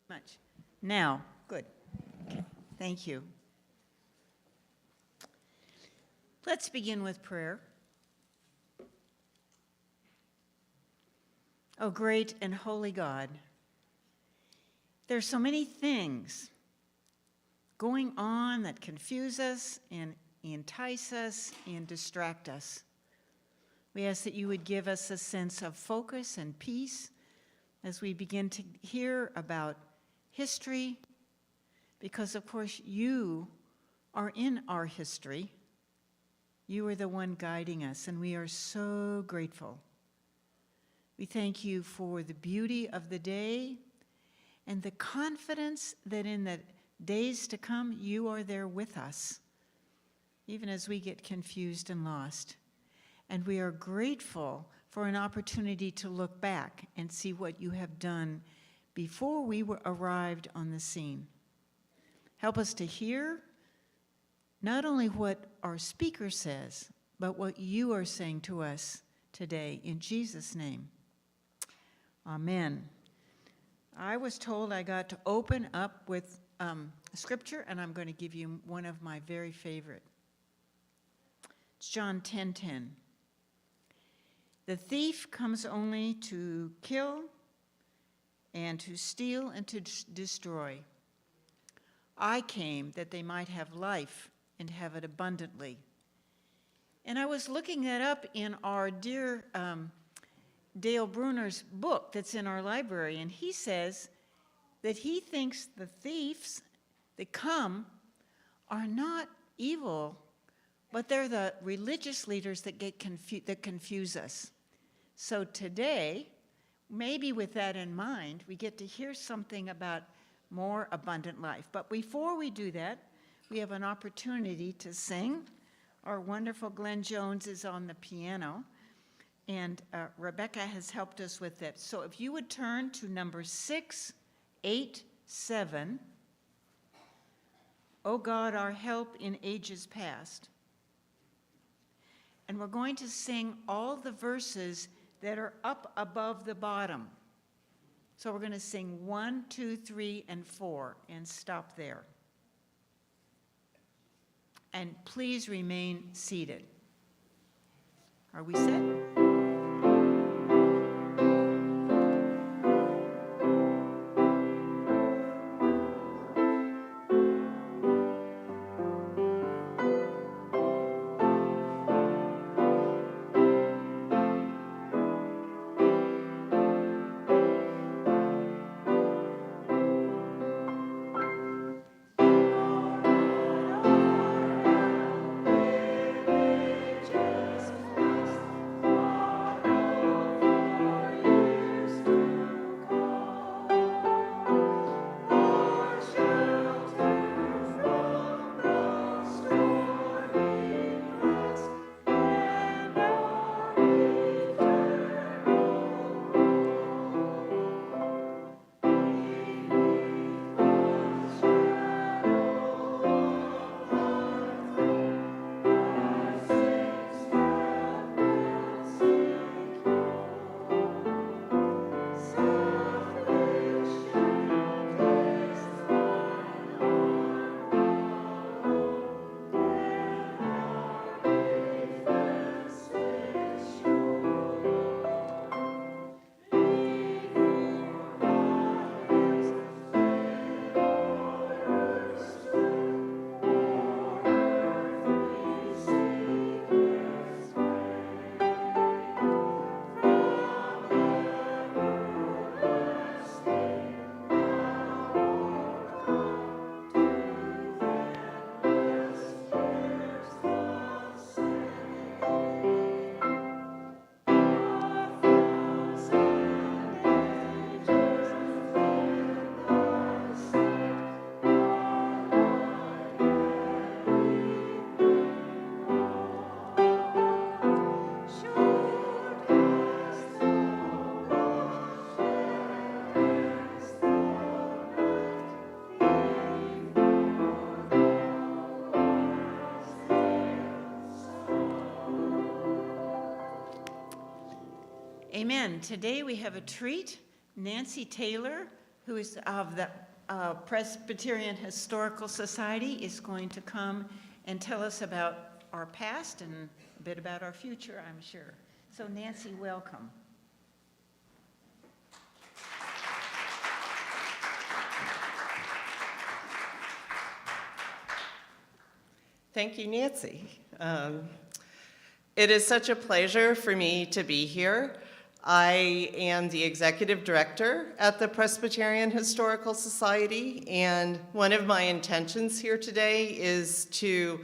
Much. Now, good. Okay. Thank you. Let's begin with prayer. Oh, great and holy God, there's so many things going on that confuse us and entice us and distract us. We ask that you would give us a sense of focus and peace as we begin to hear about history, because of course you are in our history. You are the one guiding us, and we are so grateful. We thank you for the beauty of the day and the confidence that in the days to come, you are there with us, even as we get confused and lost. And we are grateful for an opportunity to look back and see what you have done before we arrived on the scene. Help us to hear not only what our speaker says, but what you are saying to us today. In Jesus' name, amen. I was told I got to open up with scripture, and I'm going to give you one of my very favorite. It's John 10:10. The thief comes only to kill and to steal and to destroy. I came that they might have life and have it abundantly. And I was looking that up in our dear Dale Bruner's book that's in our library, and he says that he thinks the thieves that come are not evil, but they're the religious leaders that that confuse us. So today, maybe with that in mind, we get to hear something about more abundant life. But before we do that, we have an opportunity to sing. Our wonderful Glenn Jones is on the piano, and Rebecca has helped us with it. So if you would turn to number 687, O God, our help in ages past. And we're going to sing all the verses that are up above the bottom. So we're going to sing 1, 2, 3, and 4 and stop there. And please remain seated. Are we set? Amen. Today we have a treat. Nancy Taylor, who is of the Presbyterian Historical Society, is going to come and tell us about our past and a bit about our future, I'm sure. So Nancy, welcome. Thank you, Nancy. It is such a pleasure for me to be here. I am the executive director at the Presbyterian Historical Society, and one of my intentions here today is to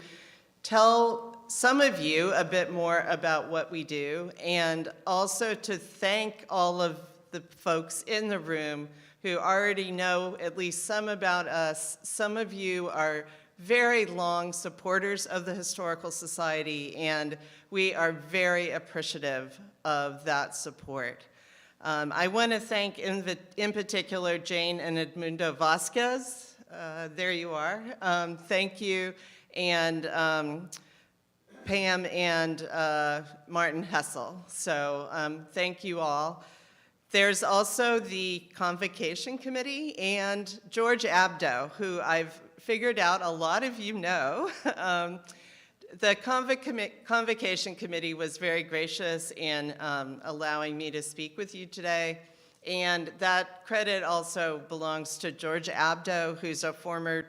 tell some of you a bit more about what we do, and also to thank all of the folks in the room who already know at least some about us. Some of you are very long supporters of the Historical Society, and we are very appreciative of that support. I want to thank in particular Jane and Edmundo Vasquez. There you are. Thank you. And Pam and Martin Hessel. So thank you all. There's also the Convocation Committee and George Abdo, who I've figured out a lot of you know. The Convocation Committee was very gracious in allowing me to speak with you today. And that credit also belongs to George Abdo, who's a former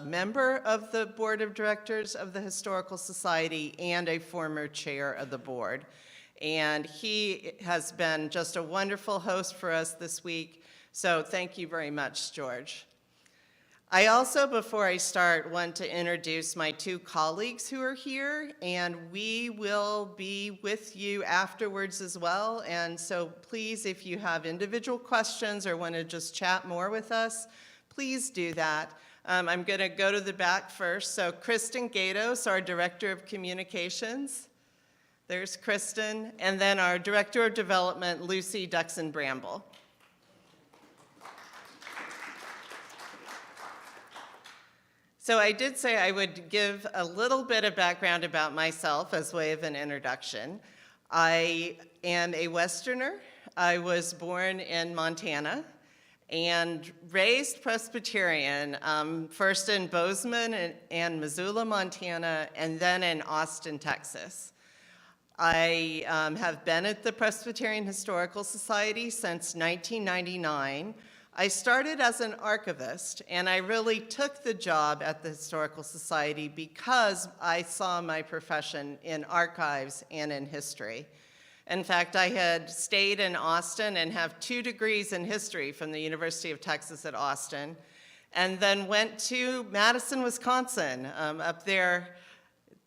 member of the Board of Directors of the Historical Society and a former chair of the board. And he has been just a wonderful host for us this week. So thank you very much, George. I also, before I start, want to introduce my two colleagues who are here, and we will be with you afterwards as well. And so please, if you have individual questions or want to just chat more with us, please do that. I'm going to go to the back first. So Kristen Gatos, our Director of Communications. There's Kristen. And then our Director of Development, Lucy Duxon-Bramble. So I did say I would give a little bit of background about myself as way of an introduction. I am a Westerner. I was born in Montana and raised Presbyterian, first in Bozeman and Missoula, Montana, and then in Austin, Texas. I have been at the Presbyterian Historical Society since 1999. I started as an archivist, and I really took the job at the Historical Society because I saw my profession in archives and in history. In fact, I had stayed in Austin and have 2 degrees in history from the University of Texas at Austin, and then went to Madison, Wisconsin, up there,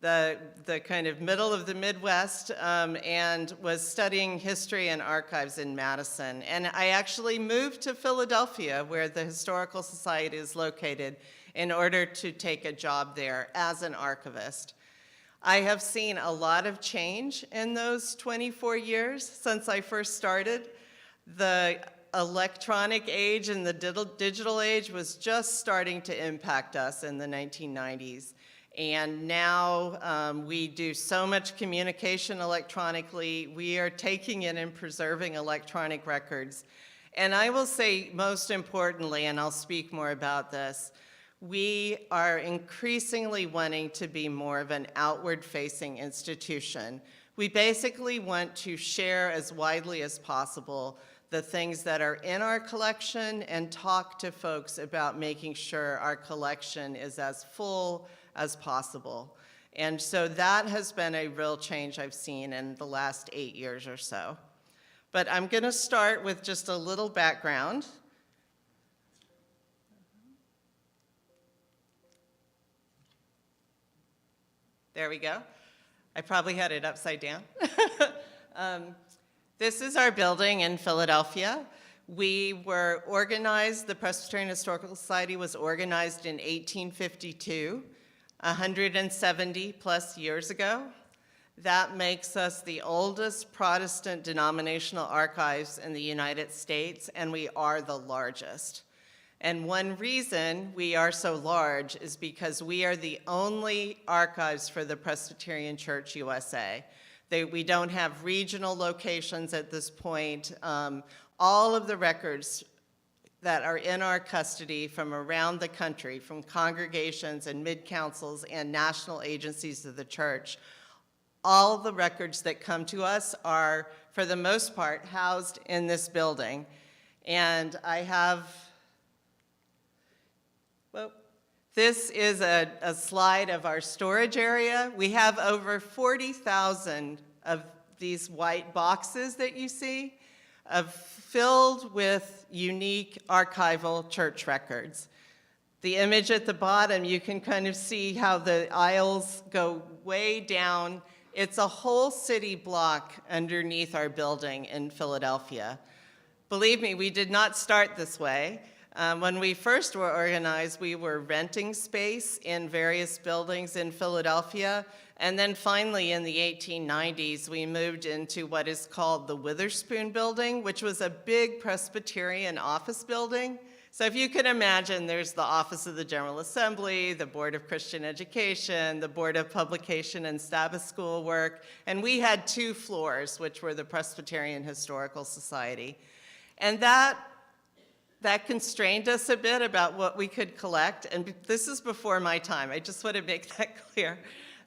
the kind of middle of the Midwest, and was studying history and archives in Madison. And I actually moved to Philadelphia, where the Historical Society is located, in order to take a job there as an archivist. I have seen a lot of change in those 24 years since I first started. The electronic age and the digital age was just starting to impact us in the 1990s. And now we do so much communication electronically. We are taking in and preserving electronic records. And I will say most importantly, and I'll speak more about this, we are increasingly wanting to be more of an outward-facing institution. We basically want to share as widely as possible the things that are in our collection and talk to folks about making sure our collection is as full as possible. And so that has been a real change I've seen in the last 8 years or so. But I'm going to start with just a little background. There we go. I probably had it upside down. This is our building in Philadelphia. We were organized, the Presbyterian Historical Society was organized in 1852. 170 plus years ago. That makes us the oldest Protestant denominational archives in the United States, and we are the largest. And one reason we are so large is because we are the only archives for the Presbyterian Church, U.S.A. We don't have regional locations at this point. All of the records that are in our custody from around the country, from congregations and mid-councils and national agencies of the church. All the records that come to us are, for the most part, housed in this building. And I have, well, this is a slide of our storage area. We have over 40,000 of these white boxes that you see, filled with unique archival church records. The image at the bottom, you can kind of see how the aisles go way down. It's a whole city block underneath our building in Philadelphia. Believe me, we did not start this way. When we first were organized, we were renting space in various buildings in Philadelphia. And then finally, in the 1890s, we moved into what is called the Witherspoon Building, which was a big Presbyterian office building. So if you can imagine, there's the Office of the General Assembly, the Board of Christian Education, the Board of Publication and Sabbath School Work, and we had 2 floors, which were the Presbyterian Historical Society. And that constrained us a bit about what we could collect, and this is before my time. I just want to make that clear.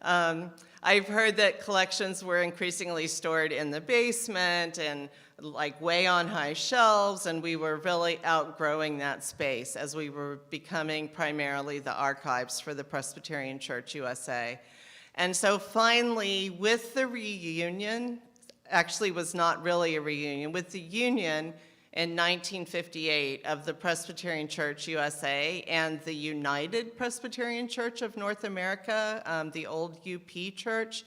I've heard that collections were increasingly stored in the basement and like way on high shelves, and we were really outgrowing that space as we were becoming primarily the archives for the Presbyterian Church, U.S.A. And so finally, with the reunion, actually was not really a reunion, with the union in 1958 of the Presbyterian Church, U.S.A. and the United Presbyterian Church of North America, the old UP Church,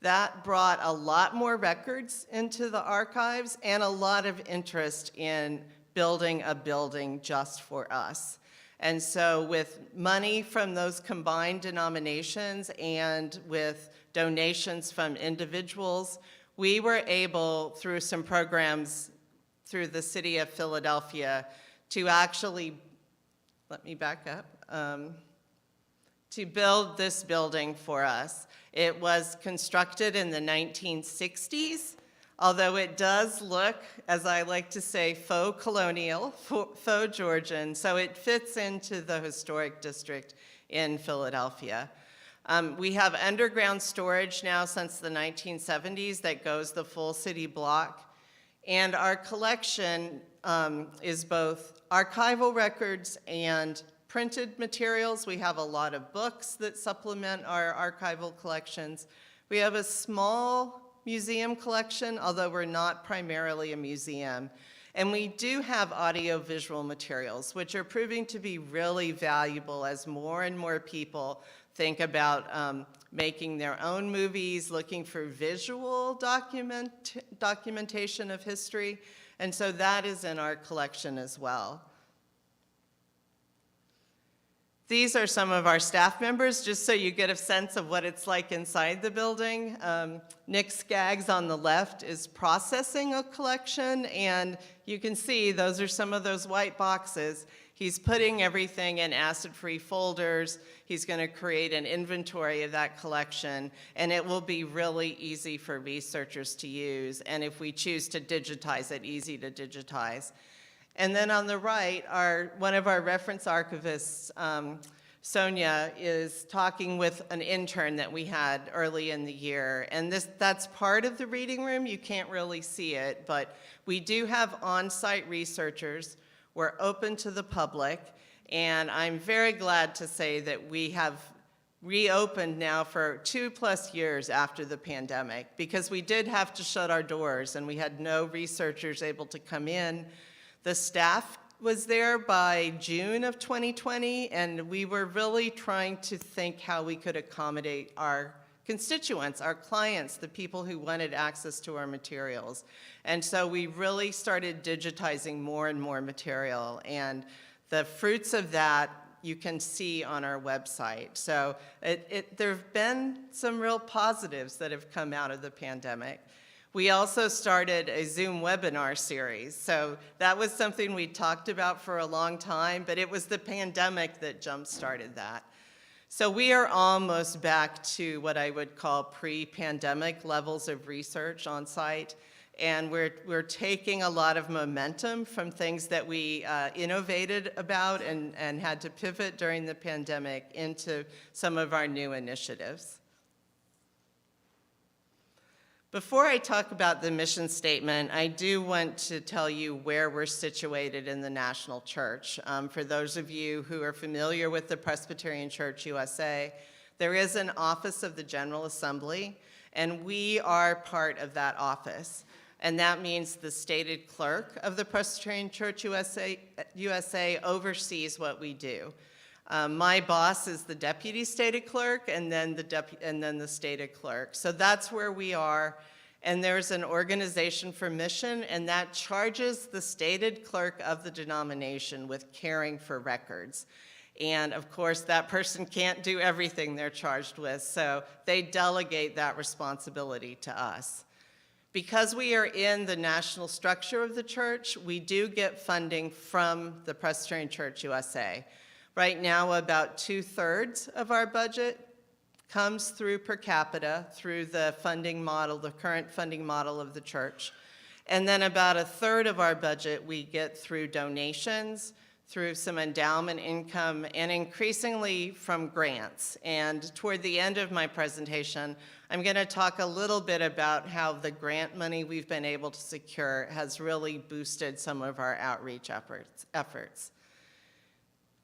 that brought a lot more records into the archives and a lot of interest in building a building just for us. And so with money from those combined denominations and with donations from individuals, we were able, through some programs through the city of Philadelphia, to actually, let me back up, to build this building for us. It was constructed in the 1960s, although it does look, as I like to say, faux colonial, faux Georgian, so it fits into the historic district in Philadelphia. We have underground storage now since the 1970s that goes the full city block. And our collection is both archival records and printed materials. We have a lot of books that supplement our archival collections. We have a small museum collection, although we're not primarily a museum. And we do have audiovisual materials, which are proving to be really valuable as more and more people think about making their own movies, looking for visual documentation of history. And so that is in our collection as well. These are some of our staff members, just so you get a sense of what it's like inside the building. Nick Skaggs on the left is processing a collection, and you can see those are some of those white boxes. He's putting everything in acid-free folders. He's going to create an inventory of that collection, and it will be really easy for researchers to use, and if we choose to digitize it, easy to digitize. And then on the right, one of our reference archivists, Sonia, is talking with an intern that we had early in the year. And that's part of the reading room. You can't really see it, but we do have on-site researchers. We're open to the public, and I'm very glad to say that we have reopened now for 2+ years after the pandemic, because we did have to shut our doors and we had no researchers able to come in. The staff was there by June of 2020, and we were really trying to think how we could accommodate our constituents, our clients, the people who wanted access to our materials. And so we really started digitizing more and more material, and the fruits of that you can see on our website. So there have been some real positives that have come out of the pandemic. We also started a Zoom webinar series. So that was something we talked about for a long time, but it was the pandemic that jump-started that. So we are almost back to what I would call pre-pandemic levels of research on site. and we're taking a lot of momentum from things that we innovated about and had to pivot during the pandemic into some of our new initiatives. Before I talk about the mission statement, I do want to tell you where we're situated in the national church. For those of you who are familiar with the Presbyterian Church U.S.A., there is an office of the General Assembly, and we are part of that office. And that means the stated clerk of the Presbyterian Church U.S.A. oversees what we do. My boss is the deputy stated clerk, and then the stated clerk. So that's where we are. And there's an organization for mission, and that charges the stated clerk of the denomination with caring for records. And of course, that person can't do everything they're charged with, so they delegate that responsibility to us. Because we are in the national structure of the church, we do get funding from the Presbyterian Church USA. Right now, about 2/3 of our budget comes through per capita, through the funding model, the current funding model of the church. And then about 1/3 of our budget we get through donations, through some endowment income, and increasingly from grants. And toward the end of my presentation, I'm going to talk a little bit about how the grant money we've been able to secure has really boosted some of our outreach efforts.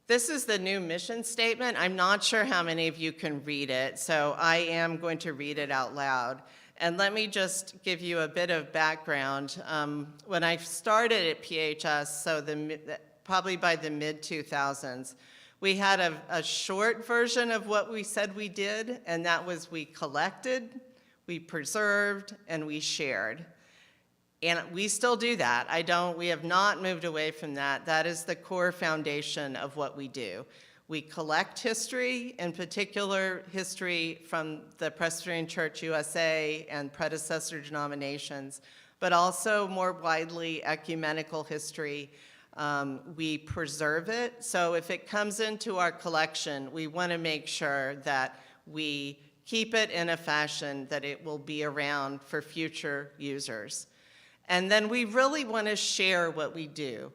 This is the new mission statement. I'm not sure how many of you can read it, so I am going to read it out loud. And let me just give you a bit of background. When I started at PHS, so probably by the mid-2000s, we had a short version of what we said we did, and that was we collected, we preserved, and we shared. And we still do that. We have not moved away from that. That is the core foundation of what we do. We collect history, in particular history from the Presbyterian Church USA and predecessor denominations, but also more widely ecumenical history. We preserve it. So if it comes into our collection, we want to make sure that we keep it in a fashion that it will be around for future users. And then we really want to share what we do.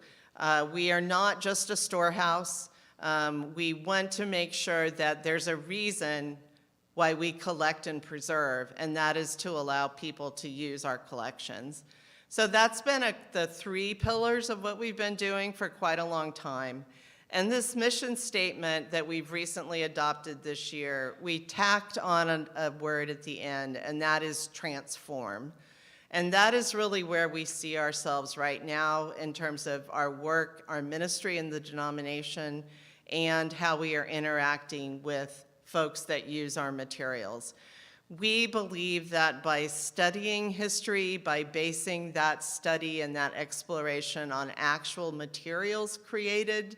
We are not just a storehouse. We want to make sure that there's a reason why we collect and preserve, and that is to allow people to use our collections. So that's been the 3 pillars of what we've been doing for quite a long time. And this mission statement that we've recently adopted this year, we tacked on a word at the end, and that is transform. And that is really where we see ourselves right now in terms of our work, our ministry in the denomination, and how we are interacting with folks that use our materials. We believe that by studying history, by basing that study and that exploration on actual materials created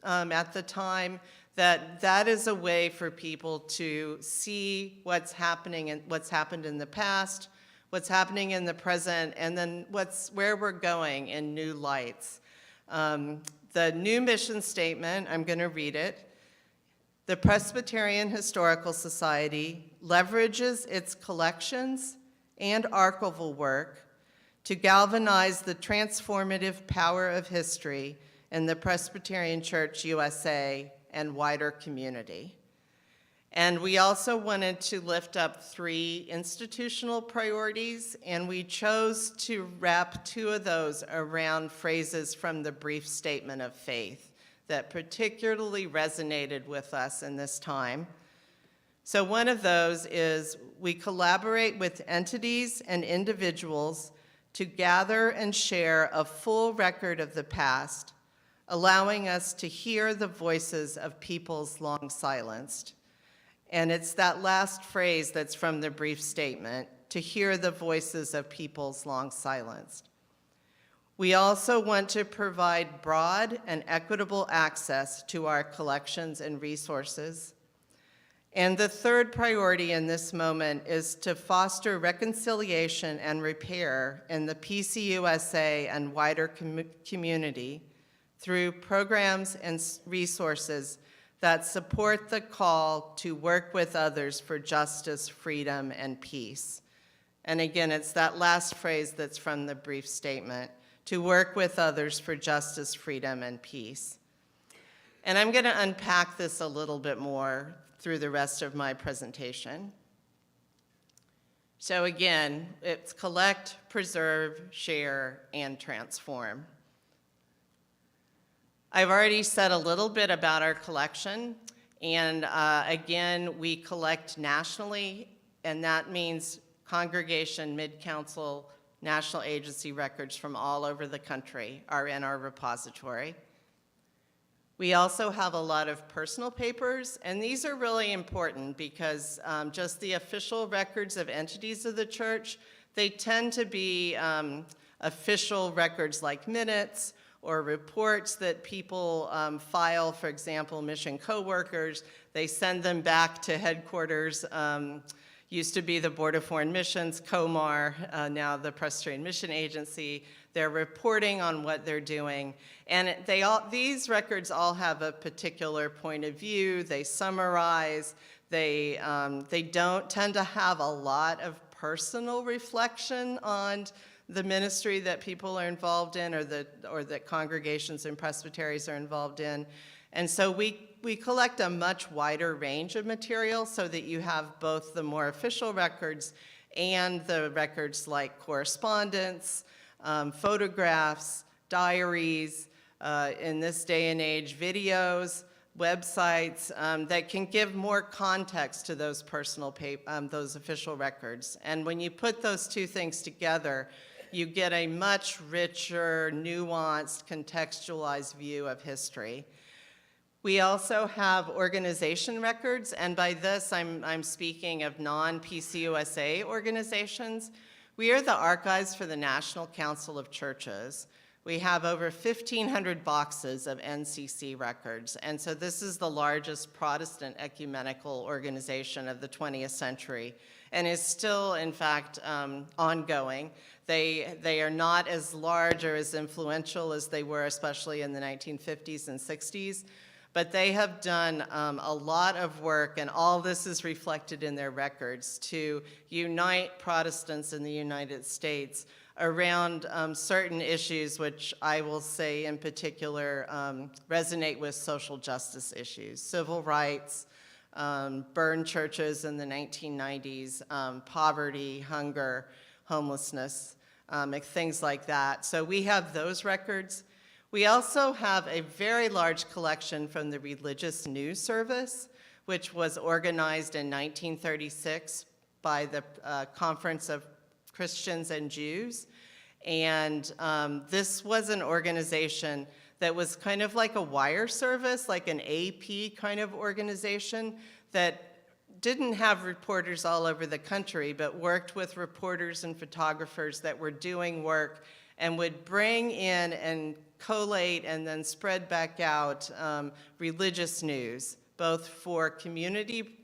at the time, that is a way for people to see what's happening and what's happened in the past, what's happening in the present, and then where we're going in new lights. The new mission statement, I'm going to read it. The Presbyterian Historical Society leverages its collections and archival work to galvanize the transformative power of history in the Presbyterian Church USA and wider community. And we also wanted to lift up 3 institutional priorities, and we chose to wrap 2 of those around phrases from the brief statement of faith that particularly resonated with us in this time. So one of those is we collaborate with entities and individuals to gather and share a full record of the past, allowing us to hear the voices of peoples long silenced. And it's that last phrase that's from the brief statement, to hear the voices of peoples long silenced. We also want to provide broad and equitable access to our collections and resources. And the 3rd priority in this moment is to foster reconciliation and repair in the PCUSA and wider community through programs and resources that support the call to work with others for justice, freedom, and peace. And again, it's that last phrase that's from the brief statement, to work with others for justice, freedom, and peace. And I'm going to unpack this a little bit more through the rest of my presentation. So again, it's collect, preserve, share, and transform. I've already said a little bit about our collection, and again, we collect nationally, and that means congregation, mid-council, national agency records from all over the country are in our repository. We also have a lot of personal papers, and these are really important because just the official records of entities of the church, they tend to be official records like minutes or reports that people file, for example, mission co-workers. They send them back to headquarters. Used to be the Board of Foreign Missions, COMAR, now the Presbyterian Mission Agency. They're reporting on what they're doing. And these records all have a particular point of view. They summarize. They don't tend to have a lot of personal reflection on the ministry that people are involved in or that congregations and presbyteries are involved in. And so we collect a much wider range of material so that you have both the more official records and the records like correspondence, photographs, diaries, in this day and age, videos, websites that can give more context to those those official records. And when you put those two things together, you get a much richer, nuanced, contextualized view of history. We also have organization records, and by this I'm speaking of non-PCUSA organizations. We are the archives for the National Council of Churches. We have over 1,500 boxes of NCC records, and so this is the largest Protestant ecumenical organization of the 20th century, and is still, in fact, ongoing. They are not as large or as influential as they were, especially in the 1950s and 60s, but they have done a lot of work, and all this is reflected in their records, to unite Protestants in the United States around certain issues, which I will say in particular resonate with social justice issues, civil rights, burned churches in the 1990s, poverty, hunger, homelessness, things like that. So we have those records. We also have a very large collection from the Religious News Service, which was organized in 1936 by the Conference of Christians and Jews. And this was an organization that was kind of like a wire service, like an AP kind of organization that didn't have reporters all over the country, but worked with reporters and photographers that were doing work and would bring in and collate and then spread back out religious news, both for community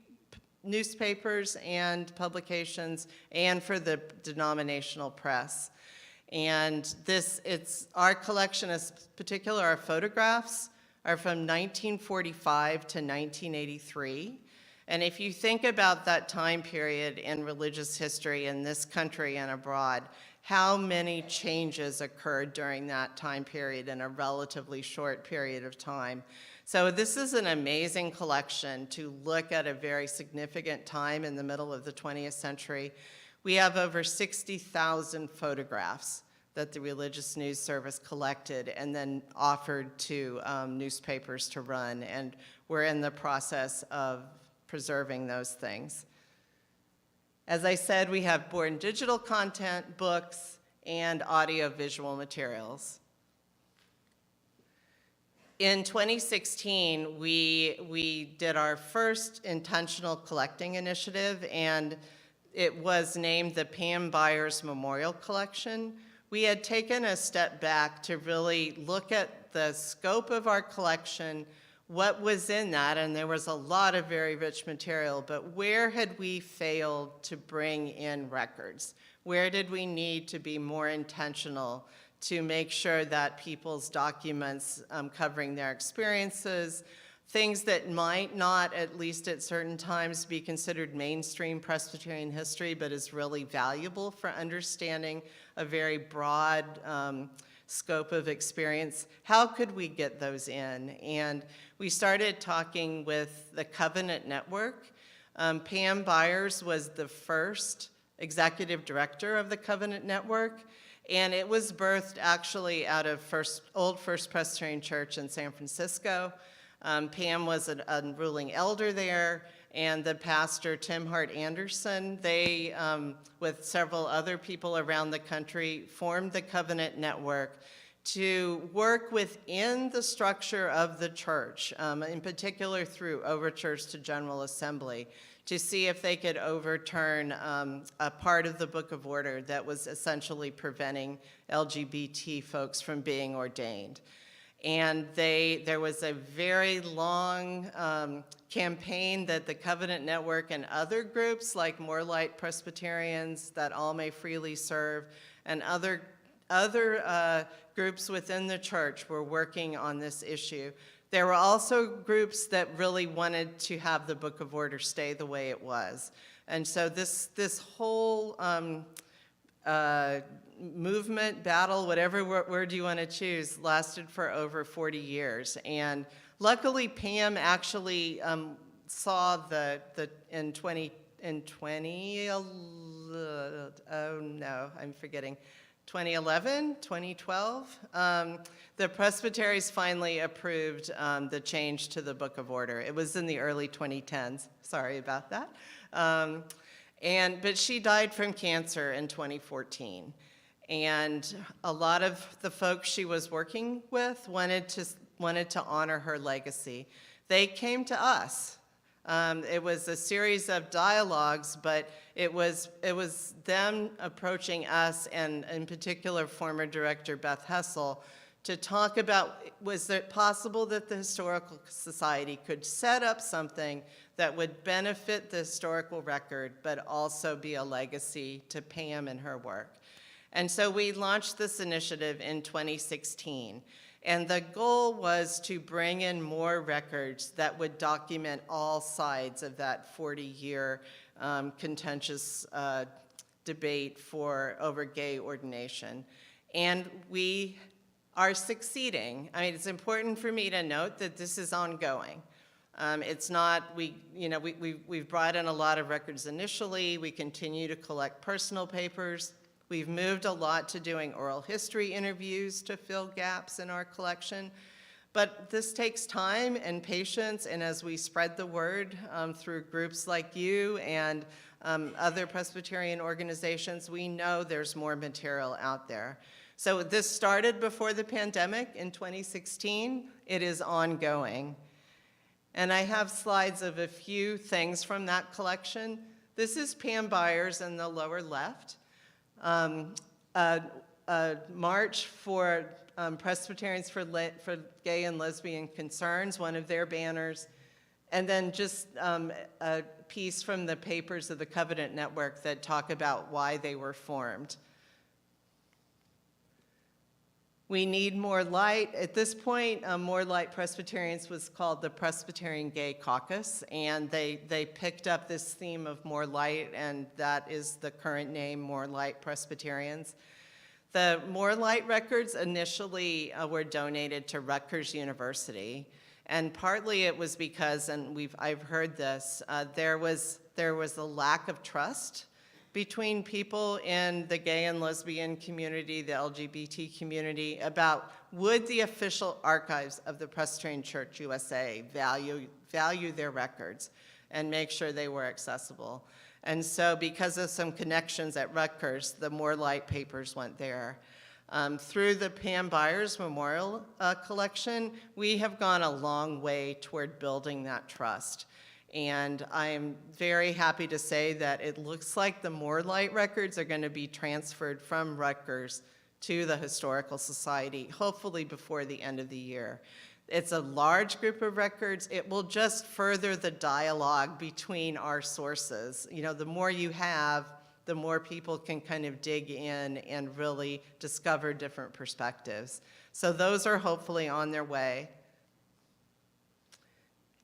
newspapers and publications and for the denominational press. And our collection, in particular, our photographs are from 1945 to 1983. And if you think about that time period in religious history in this country and abroad, how many changes occurred during that time period in a relatively short period of time. So this is an amazing collection to look at a very significant time in the middle of the 20th century. We have over 60,000 photographs that the Religious News Service collected and then offered to newspapers to run, and we're in the process of preserving those things. As I said, we have born digital content, books, and audio-visual materials. In 2016, we did our first intentional collecting initiative, and it was named the Pam Byers Memorial Collection. We had taken a step back to really look at the scope of our collection, what was in that, and there was a lot of very rich material, but where had we failed to bring in records? Where did we need to be more intentional to make sure that people's documents covering their experiences, things that might not, at least at certain times, be considered mainstream Presbyterian history, but is really valuable for understanding a very broad scope of experience. How could we get those in? And we started talking with the Covenant Network. Pam Byers was the first executive director of the Covenant Network, and it was birthed actually out of Old First Presbyterian Church in San Francisco. Pam was a ruling elder there, and the pastor, Tim Hart Anderson, they, with several other people around the country, formed the Covenant Network to work within the structure of the church, in particular through overtures to General Assembly, to see if they could overturn a part of the Book of Order that was essentially preventing LGBT folks from being ordained. And there was a very long campaign that the Covenant Network and other groups like More Light Presbyterians, That All May Freely Serve, and other groups within the church were working on this issue. There were also groups that really wanted to have the Book of Order stay the way it was. And so this whole movement, battle, whatever word you want to choose, lasted for over 40 years. And luckily, Pam actually saw in 2011, 2012, the presbyteries finally approved the change to the Book of Order. It was in the early 2010s. Sorry about that. But she died from cancer in 2014. And a lot of the folks she was working with wanted to honor her legacy. They came to us. It was a series of dialogues, but it was them approaching us, and in particular former director Beth Hessel, to talk about, was it possible that the Historical Society could set up something that would benefit the historical record, but also be a legacy to Pam and her work. And so we launched this initiative in 2016. And the goal was to bring in more records that would document all sides of that 40-year contentious debate over gay ordination. And we are succeeding. I mean, it's important for me to note that this is ongoing. It's not, we've brought in a lot of records initially. We continue to collect personal papers. We've moved a lot to doing oral history interviews to fill gaps in our collection. But this takes time and patience, and as we spread the word through groups like you and other Presbyterian organizations, we know there's more material out there. So this started before the pandemic in 2016. It is ongoing. And I have slides of a few things from that collection. This is Pam Byers in the lower left. A march for Presbyterians for Gay and Lesbian Concerns, one of their banners, and then just a piece from the papers of the Covenant Network that talk about why they were formed. We need more light. At this point, More Light Presbyterians was called the Presbyterian Gay Caucus, and they picked up this theme of more light, and that is the current name, More Light Presbyterians. The More Light records initially were donated to Rutgers University, and partly it was because, and I've heard this, there was a lack of trust between people in the gay and lesbian community, the LGBT community, about would the official archives of the Presbyterian Church, U.S.A. value their records and make sure they were accessible. And so because of some connections at Rutgers, the More Light papers went there. Through the Pam Byers Memorial Collection, we have gone a long way toward building that trust. And I'm very happy to say that it looks like the More Light records are going to be transferred from Rutgers to the Historical Society, hopefully before the end of the year. It's a large group of records. It will just further the dialogue between our sources. You know, the more you have, the more people can kind of dig in and really discover different perspectives. So those are hopefully on their way.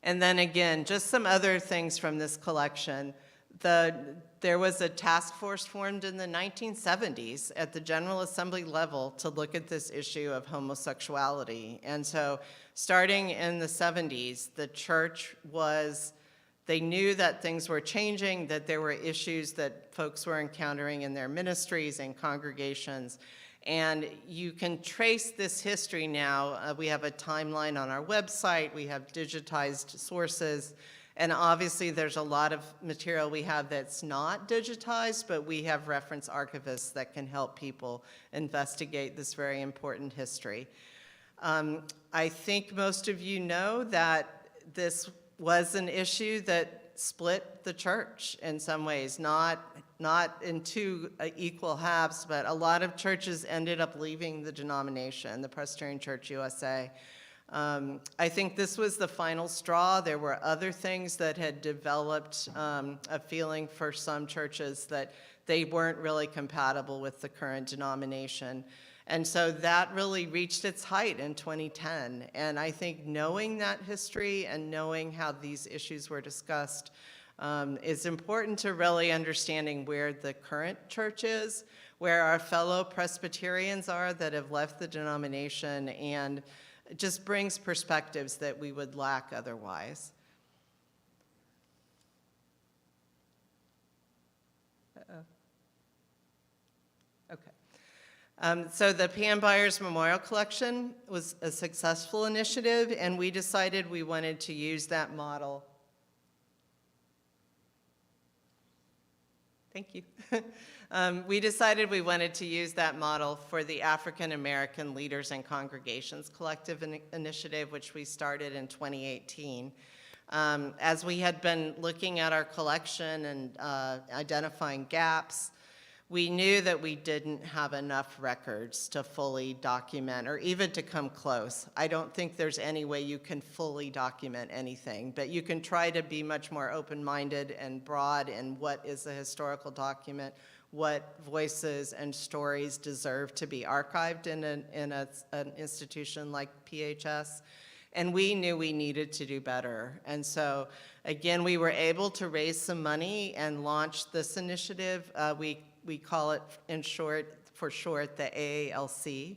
And then again, just some other things from this collection. There was a task force formed in the 1970s at the General Assembly level to look at this issue of homosexuality. And so starting in the 70s, the church they knew that things were changing, that there were issues that folks were encountering in their ministries and congregations. And you can trace this history now. We have a timeline on our website. We have digitized sources. And obviously, there's a lot of material we have that's not digitized, but we have reference archivists that can help people investigate this very important history. I think most of you know that this was an issue that split the church in some ways, not in two equal halves, but a lot of churches ended up leaving the denomination, the Presbyterian Church, U.S.A. I think this was the final straw. There were other things that had developed a feeling for some churches that they weren't really compatible with the current denomination. And so that really reached its height in 2010. And I think knowing that history and knowing how these issues were discussed is important to really understanding where the current church is, where our fellow Presbyterians are that have left the denomination, and it just brings perspectives that we would lack otherwise. Okay. So the Pam Byers Memorial Collection was a successful initiative, and we decided we wanted to use that model. Thank you. We decided we wanted to use that model for the African American Leaders and Congregations Collective Initiative, which we started in 2018. As we had been looking at our collection and identifying gaps, we knew that we didn't have enough records to fully document or even to come close. I don't think there's any way you can fully document anything, but you can try to be much more open-minded and broad in what is a historical document, what voices and stories deserve to be archived in an institution like PHS. And we knew we needed to do better. And so, again, we were able to raise some money and launch this initiative. We call it, for short, the AALC.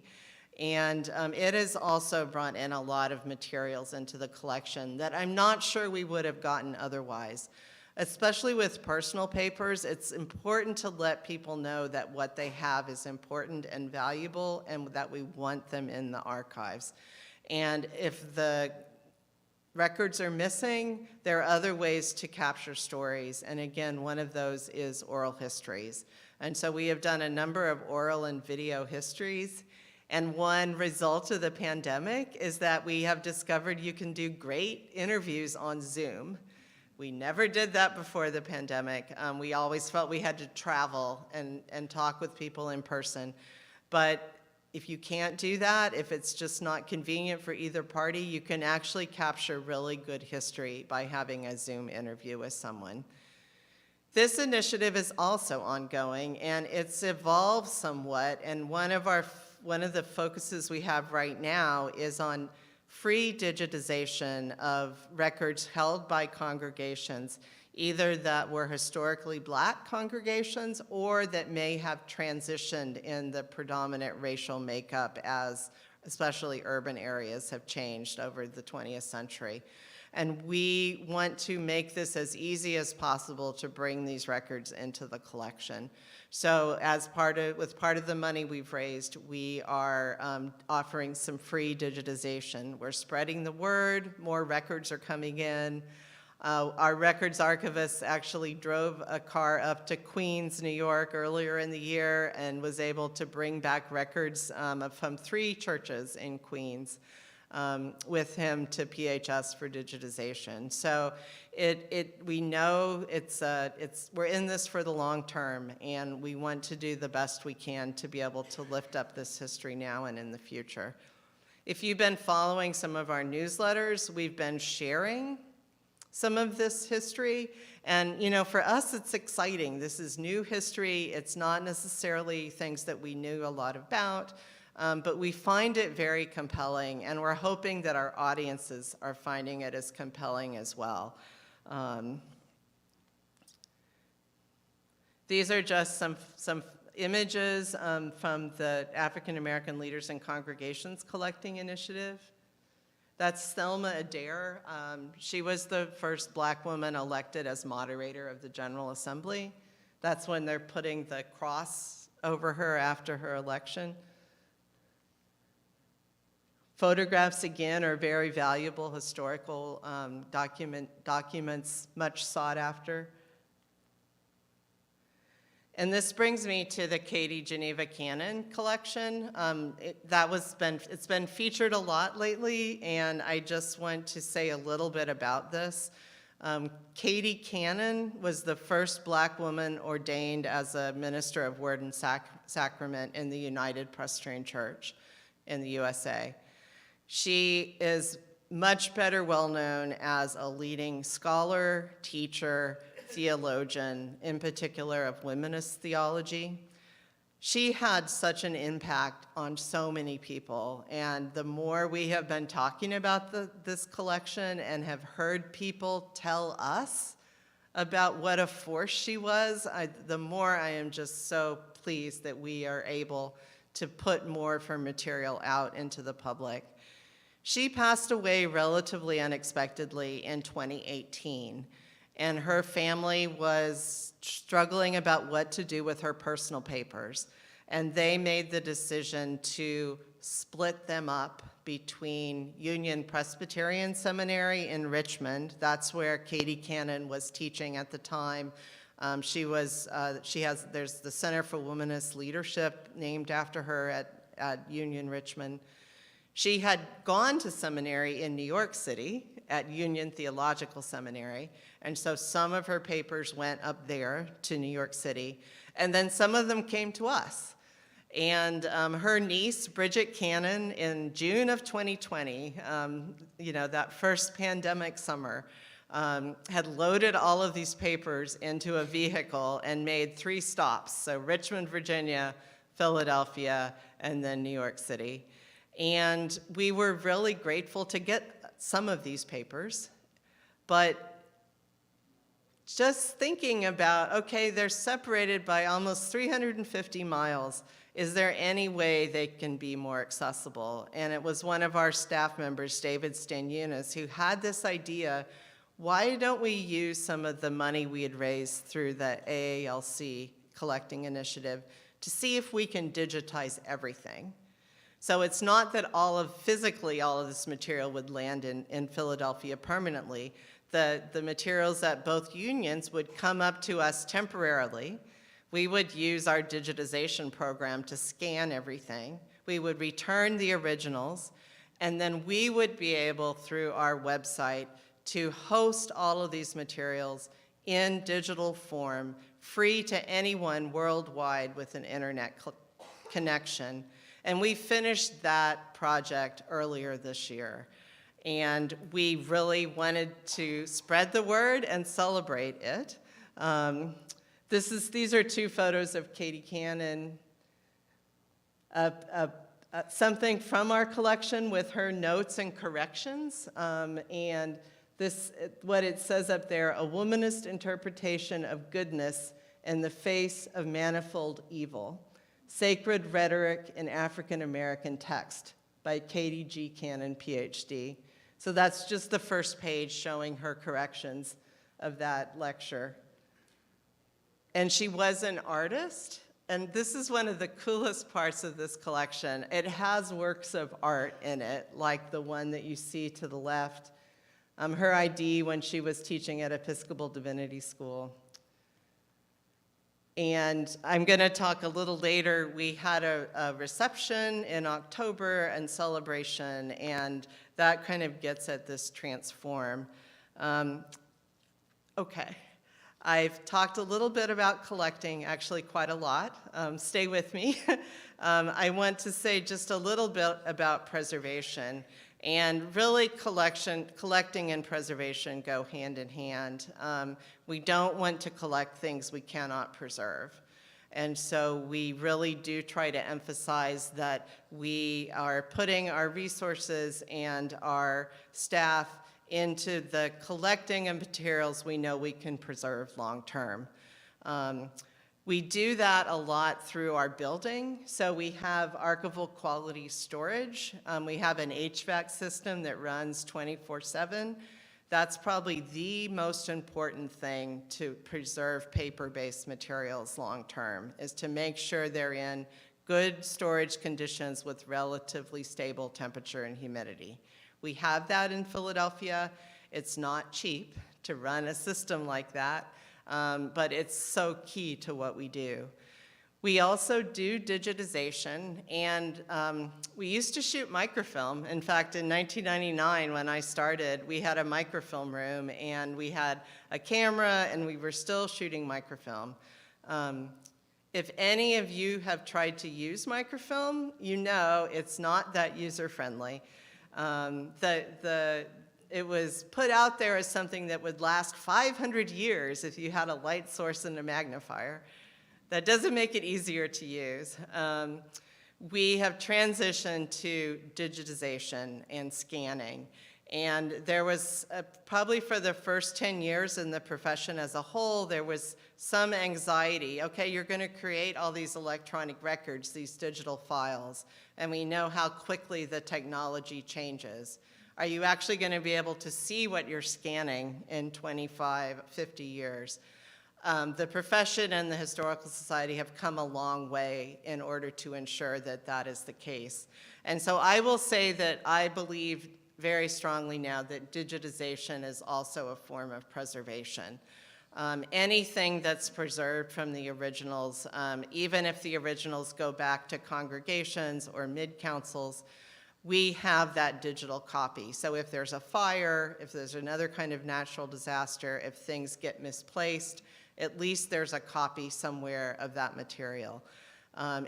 And it has also brought in a lot of materials into the collection that I'm not sure we would have gotten otherwise. Especially with personal papers, it's important to let people know that what they have is important and valuable and that we want them in the archives. And if the records are missing, there are other ways to capture stories. And again, one of those is oral histories. And so we have done a number of oral and video histories. And one result of the pandemic is that we have discovered you can do great interviews on Zoom. We never did that before the pandemic. We always felt we had to travel and talk with people in person. But if you can't do that, if it's just not convenient for either party, you can actually capture really good history by having a Zoom interview with someone. This initiative is also ongoing, and it's evolved somewhat, and one of the focuses we have right now is on free digitization of records held by congregations, either that were historically Black congregations or that may have transitioned in the predominant racial makeup as especially urban areas have changed over the 20th century. And we want to make this as easy as possible to bring these records into the collection. So with part of the money we've raised, we are offering some free digitization. We're spreading the word, more records are coming in. Our records archivist actually drove a car up to Queens, New York earlier in the year and was able to bring back records from 3 churches in Queens with him to PHS for digitization. So we know we're in this for the long term, and we want to do the best we can to be able to lift up this history now and in the future. If you've been following some of our newsletters, we've been sharing some of this history, and for us it's exciting. This is new history. It's not necessarily things that we knew a lot about, but we find it very compelling, and we're hoping that our audiences are finding it as compelling as well. These are just some images from the African American Leaders and Congregations Collecting Initiative. That's Thelma Adair. She was the first Black woman elected as moderator of the General Assembly. That's when they're putting the cross over her after her election. Photographs, again, are very valuable historical documents, much sought after. And this brings me to the Katie Geneva Cannon collection. It's been featured a lot lately, and I just want to say a little bit about this. Katie Cannon was the first Black woman ordained as a minister of Word and Sacrament in the United Presbyterian Church in the U.S.A. She is much better well known as a leading scholar, teacher, theologian, in particular of womanist theology. She had such an impact on so many people, and the more we have been talking about this collection and have heard people tell us about what a force she was, the more I am just so pleased that we are able to put more of her material out into the public. She passed away relatively unexpectedly in 2018. And her family was struggling about what to do with her personal papers. And they made the decision to split them up between Union Presbyterian Seminary in Richmond. That's where Katie Cannon was teaching at the time. There's the Center for Womanist Leadership named after her at Union Richmond. She had gone to seminary in New York City at Union Theological Seminary, and so some of her papers went up there to New York City, and then some of them came to us. And her niece, Bridget Cannon, in June of 2020, that first pandemic summer, had loaded all of these papers into a vehicle and made 3 stops, so Richmond, Virginia, Philadelphia, and then New York City. And we were really grateful to get some of these papers, but just thinking about, okay, they're separated by almost 350 miles. Is there any way they can be more accessible? And it was one of our staff members, David Stanunas, who had this idea, why don't we use some of the money we had raised through the AALC collecting initiative to see if we can digitize everything? So it's not that physically all of this material would land in Philadelphia permanently. The materials at both unions would come up to us temporarily. We would use our digitization program to scan everything. We would return the originals, and then we would be able, through our website, to host all of these materials in digital form, free to anyone worldwide with an internet connection. And we finished that project earlier this year. And we really wanted to spread the word and celebrate it. These are 2 photos of Katie Cannon, something from our collection with her notes and corrections. And what it says up there, a womanist interpretation of goodness in the face of manifold evil. Sacred Rhetoric in African American Text by Katie G. Cannon, PhD. So that's just the first page showing her corrections of that lecture. And she was an artist, and this is one of the coolest parts of this collection. It has works of art in it, like the one that you see to the left. Her ID when she was teaching at Episcopal Divinity School. And I'm going to talk a little later. We had a reception in October and celebration, and that kind of gets at this transform. Okay, I've talked a little bit about collecting, actually quite a lot. Stay with me. I want to say just a little bit about preservation. And really, collecting and preservation go hand in hand. We don't want to collect things we cannot preserve. And so we really do try to emphasize that we are putting our resources and our staff into the collecting of materials we know we can preserve long-term. We do that a lot through our building. So we have archival quality storage. We have an HVAC system that runs 24/7. That's probably the most important thing to preserve paper-based materials long-term, is to make sure they're in good storage conditions with relatively stable temperature and humidity. We have that in Philadelphia. It's not cheap to run a system like that, but it's so key to what we do. We also do digitization, and we used to shoot microfilm. In fact, in 1999, when I started, we had a microfilm room, and we had a camera, and we were still shooting microfilm. If any of you have tried to use microfilm, you know it's not that user-friendly. It was put out there as something that would last 500 years if you had a light source and a magnifier. That doesn't make it easier to use. We have transitioned to digitization and scanning. And there was, probably for the first 10 years in the profession as a whole, there was some anxiety. Okay, you're going to create all these electronic records, these digital files, and we know how quickly the technology changes. Are you actually going to be able to see what you're scanning in 25, 50 years? The profession and the Historical Society have come a long way in order to ensure that that is the case. And so I will say that I believe very strongly now that digitization is also a form of preservation. Anything that's preserved from the originals, even if the originals go back to congregations or mid-councils, we have that digital copy. So if there's a fire, if there's another kind of natural disaster, if things get misplaced, at least there's a copy somewhere of that material.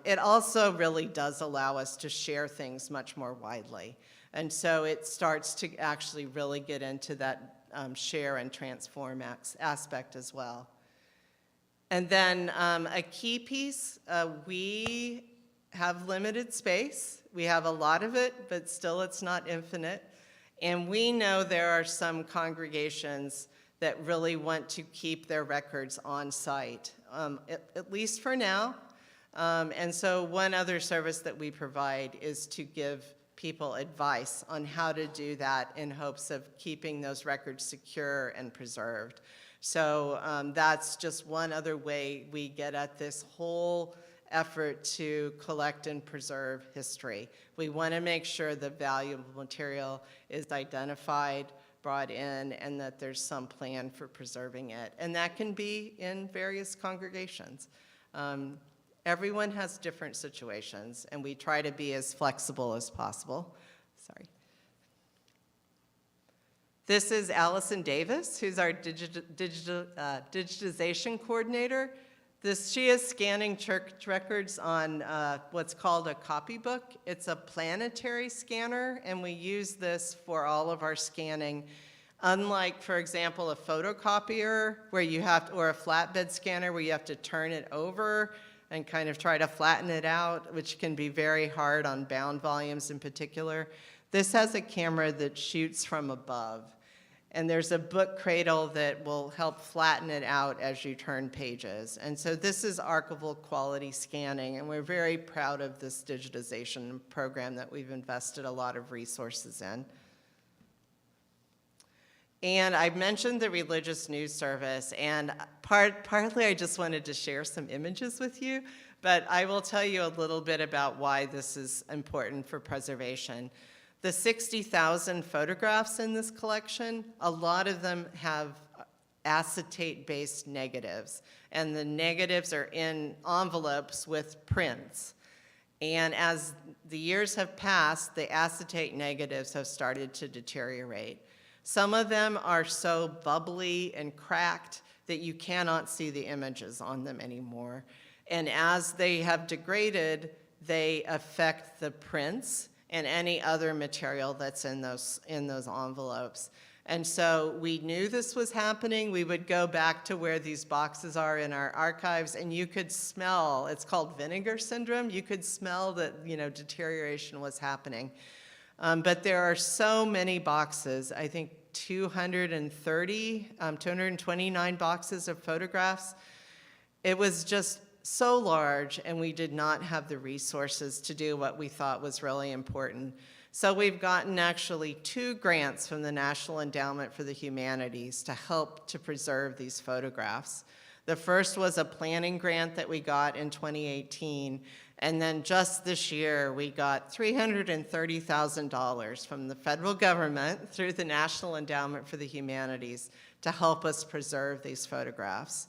It also really does allow us to share things much more widely. And so it starts to actually really get into that share and transform aspect as well. And then a key piece, we have limited space. We have a lot of it, but still it's not infinite. And we know there are some congregations that really want to keep their records on site, at least for now. And so one other service that we provide is to give people advice on how to do that in hopes of keeping those records secure and preserved. So that's just one other way we get at this whole effort to collect and preserve history. We want to make sure the valuable material is identified, brought in, and that there's some plan for preserving it. And that can be in various congregations. Everyone has different situations, and we try to be as flexible as possible. Sorry. This is Allison Davis, who's our digitization coordinator. She is scanning church records on what's called a copybook. It's a planetary scanner, and we use this for all of our scanning. Unlike, for example, a photocopier where you have to, or a flatbed scanner where you have to turn it over and kind of try to flatten it out, which can be very hard on bound volumes in particular. This has a camera that shoots from above. And there's a book cradle that will help flatten it out as you turn pages. And so this is archival quality scanning, and we're very proud of this digitization program that we've invested a lot of resources in. And I mentioned the religious news service, and partly I just wanted to share some images with you, but I will tell you a little bit about why this is important for preservation. The 60,000 photographs in this collection, a lot of them have acetate-based negatives, and the negatives are in envelopes with prints. And as the years have passed, the acetate negatives have started to deteriorate. Some of them are so bubbly and cracked that you cannot see the images on them anymore. And as they have degraded, they affect the prints and any other material that's in those envelopes. And so we knew this was happening. We would go back to where these boxes are in our archives, and you could smell, it's called vinegar syndrome, you could smell that, you know, deterioration was happening. But there are so many boxes, I think 229 boxes of photographs. It was just so large, and we did not have the resources to do what we thought was really important. So we've gotten actually 2 grants from the National Endowment for the Humanities to help to preserve these photographs. The first was a planning grant that we got in 2018, and then just this year we got $330,000 from the federal government through the National Endowment for the Humanities to help us preserve these photographs.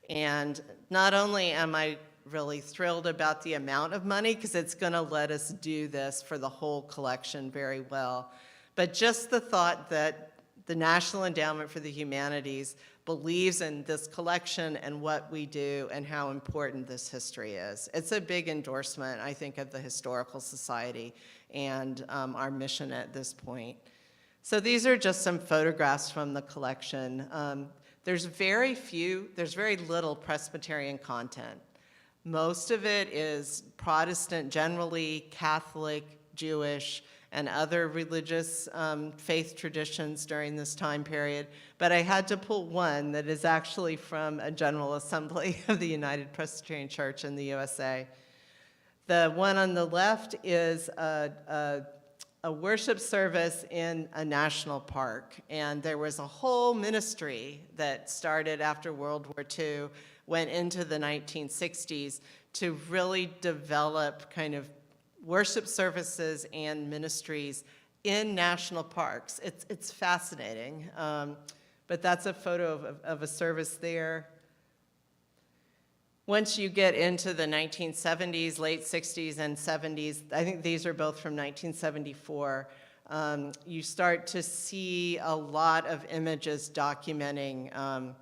And not only am I really thrilled about the amount of money, because it's going to let us do this for the whole collection very well, but just the thought that the National Endowment for the Humanities believes in this collection and what we do and how important this history is. It's a big endorsement, I think, of the Historical Society and our mission at this point. So these are just some photographs from the collection. There's very little Presbyterian content. Most of it is Protestant, generally Catholic, Jewish, and other religious faith traditions during this time period. But I had to pull one that is actually from a General Assembly of the United Presbyterian Church in the U.S.A. The one on the left is a worship service in a national park. And there was a whole ministry that started after World War II, went into the 1960s to really develop kind of worship services and ministries in national parks. It's fascinating, but that's a photo of a service there. Once you get into the 1970s, late 60s and 70s, I think these are both from 1974, you start to see a lot of images documenting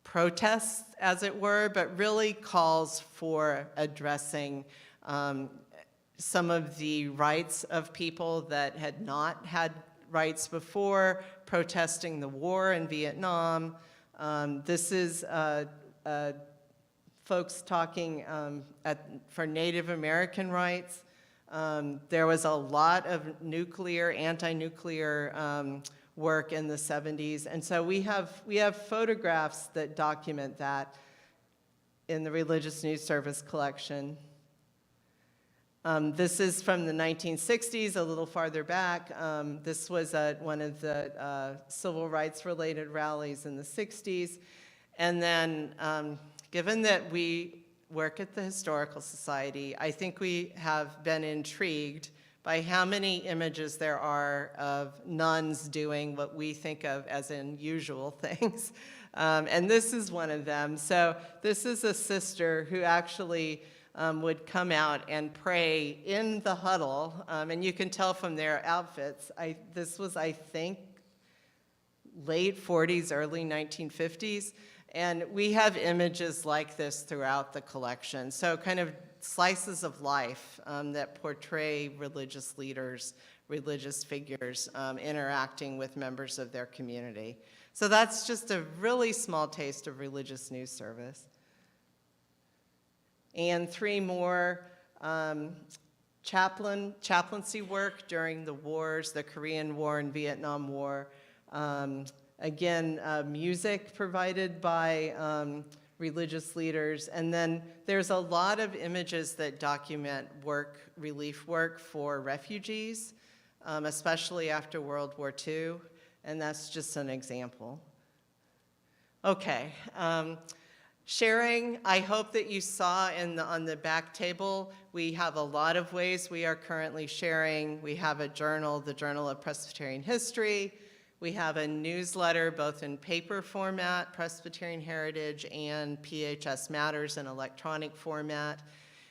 protests, as it were, but really calls for addressing some of the rights of people that had not had rights before, protesting the war in Vietnam. This is folks talking for Native American rights. There was a lot of anti-nuclear work in the 70s, and so we have photographs that document that in the Religious News Service collection. This is from the 1960s, a little farther back. This was at one of the civil rights related rallies in the 60s. And then given that we work at the Historical Society, I think we have been intrigued by how many images there are of nuns doing what we think of as unusual things. And this is one of them. So this is a sister who actually would come out and pray in the huddle. And you can tell from their outfits, this was, I think, late 40s, early 1950s. And we have images like this throughout the collection. So kind of slices of life that portray religious leaders, religious figures interacting with members of their community. So that's just a really small taste of Religious News Service. And 3 more chaplaincy work during the wars, the Korean War and Vietnam War. Again, music provided by religious leaders. And then there's a lot of images that document relief work for refugees, especially after World War II. And that's just an example. Okay. Sharing, I hope that you saw on the back table, we have a lot of ways we are currently sharing. We have a journal, the Journal of Presbyterian History. We have a newsletter, both in paper format, Presbyterian Heritage, and PHS Matters in electronic format.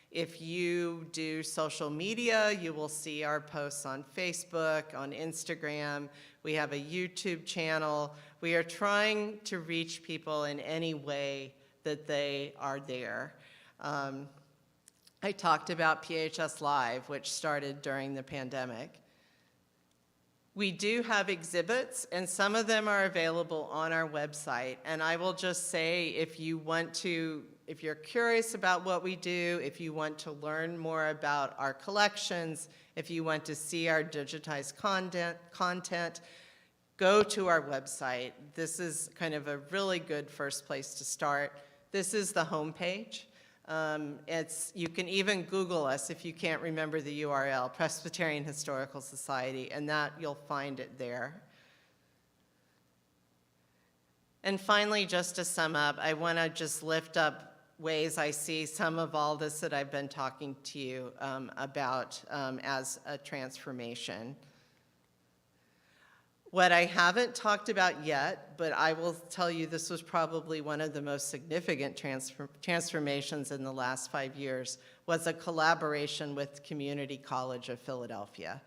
If you do social media, you will see our posts on Facebook, on Instagram. We have a YouTube channel. We are trying to reach people in any way that they are there. I talked about PHS Live, which started during the pandemic. We do have exhibits, and some of them are available on our website. And I will just say, if you're curious about what we do, if you want to learn more about our collections, if you want to see our digitized content, go to our website. This is kind of a really good first place to start. This is the homepage. You can even Google us if you can't remember the URL, Presbyterian Historical Society, and that you'll find it there. And finally, just to sum up, I want to just lift up ways I see some of all this that I've been talking to you about as a transformation. What I haven't talked about yet, but I will tell you this was probably one of the most significant transformations in the last 5 years, was a collaboration with Community College of Philadelphia.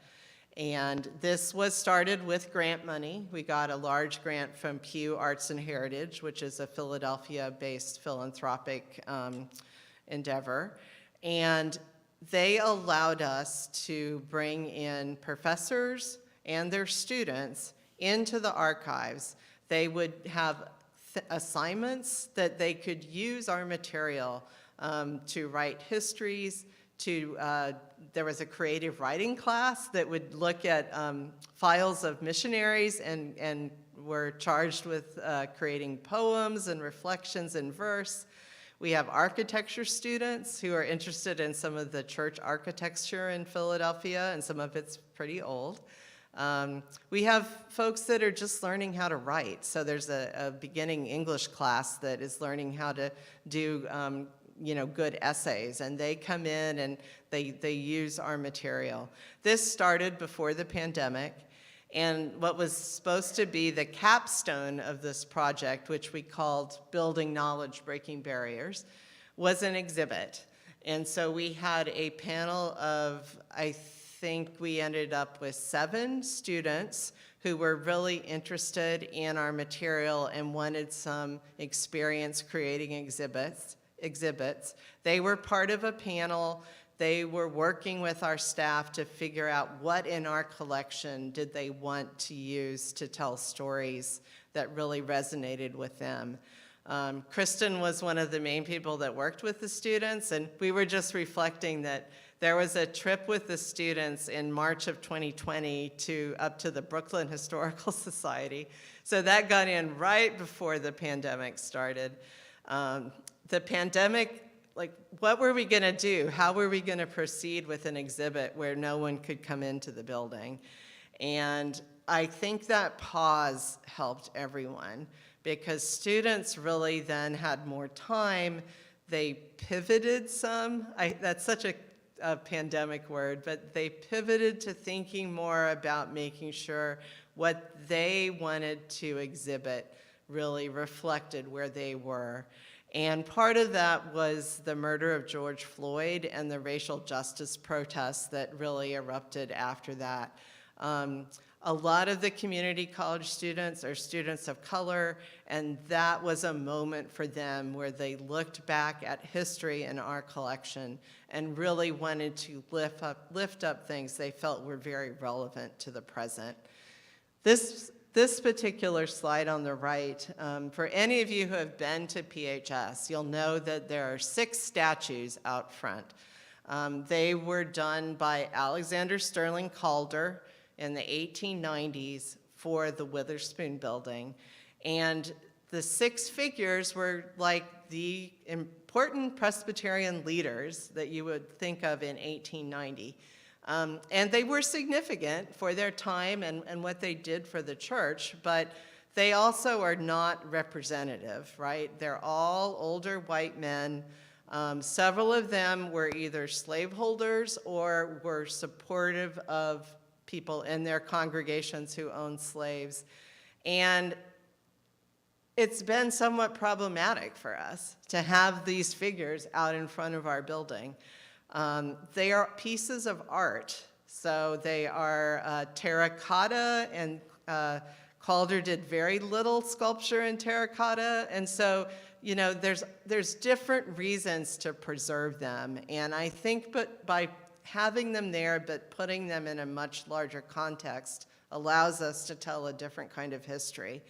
And this was started with grant money. We got a large grant from Pew Arts and Heritage, which is a Philadelphia-based philanthropic endeavor. And they allowed us to bring in professors and their students into the archives. They would have assignments that they could use our material to write histories, there was a creative writing class that would look at files of missionaries and were charged with creating poems and reflections in verse. We have architecture students who are interested in some of the church architecture in Philadelphia, and some of it's pretty old. We have folks that are just learning how to write. So there's a beginning English class that is learning how to do good essays, and they come in and they use our material. This started before the pandemic, and what was supposed to be the capstone of this project, which we called Building Knowledge, Breaking Barriers, was an exhibit. And so we had a panel of, I think we ended up with 7 students who were really interested in our material and wanted some experience creating exhibits. They were part of a panel. They were working with our staff to figure out what in our collection did they want to use to tell stories that really resonated with them. Kristen was one of the main people that worked with the students, and we were just reflecting that there was a trip with the students in March of 2020 up to the Brooklyn Historical Society. So that got in right before the pandemic started. The pandemic, what were we going to do? How were we going to proceed with an exhibit where no one could come into the building? And I think that pause helped everyone, because students really then had more time. They pivoted some. That's such a pandemic word, but they pivoted to thinking more about making sure what they wanted to exhibit really reflected where they were. And part of that was the murder of George Floyd and the racial justice protests that really erupted after that. A lot of the community college students are students of color, and that was a moment for them where they looked back at history in our collection and really wanted to lift up things they felt were very relevant to the present. This particular slide on the right, for any of you who have been to PHS, you'll know that there are 6 statues out front. They were done by Alexander Sterling Calder in the 1890s for the Witherspoon Building. And the 6 figures were like the important Presbyterian leaders that you would think of in 1890. And they were significant for their time and what they did for the church, but they also are not representative, right? They're all older white men. Several of them were either slaveholders or were supportive of people in their congregations who owned slaves. And it's been somewhat problematic for us to have these figures out in front of our building. They are pieces of art, so they are terracotta, and Calder did very little sculpture in terracotta, and so there's different reasons to preserve them, and I think by having them there but putting them in a much larger context allows us to tell a different kind of history.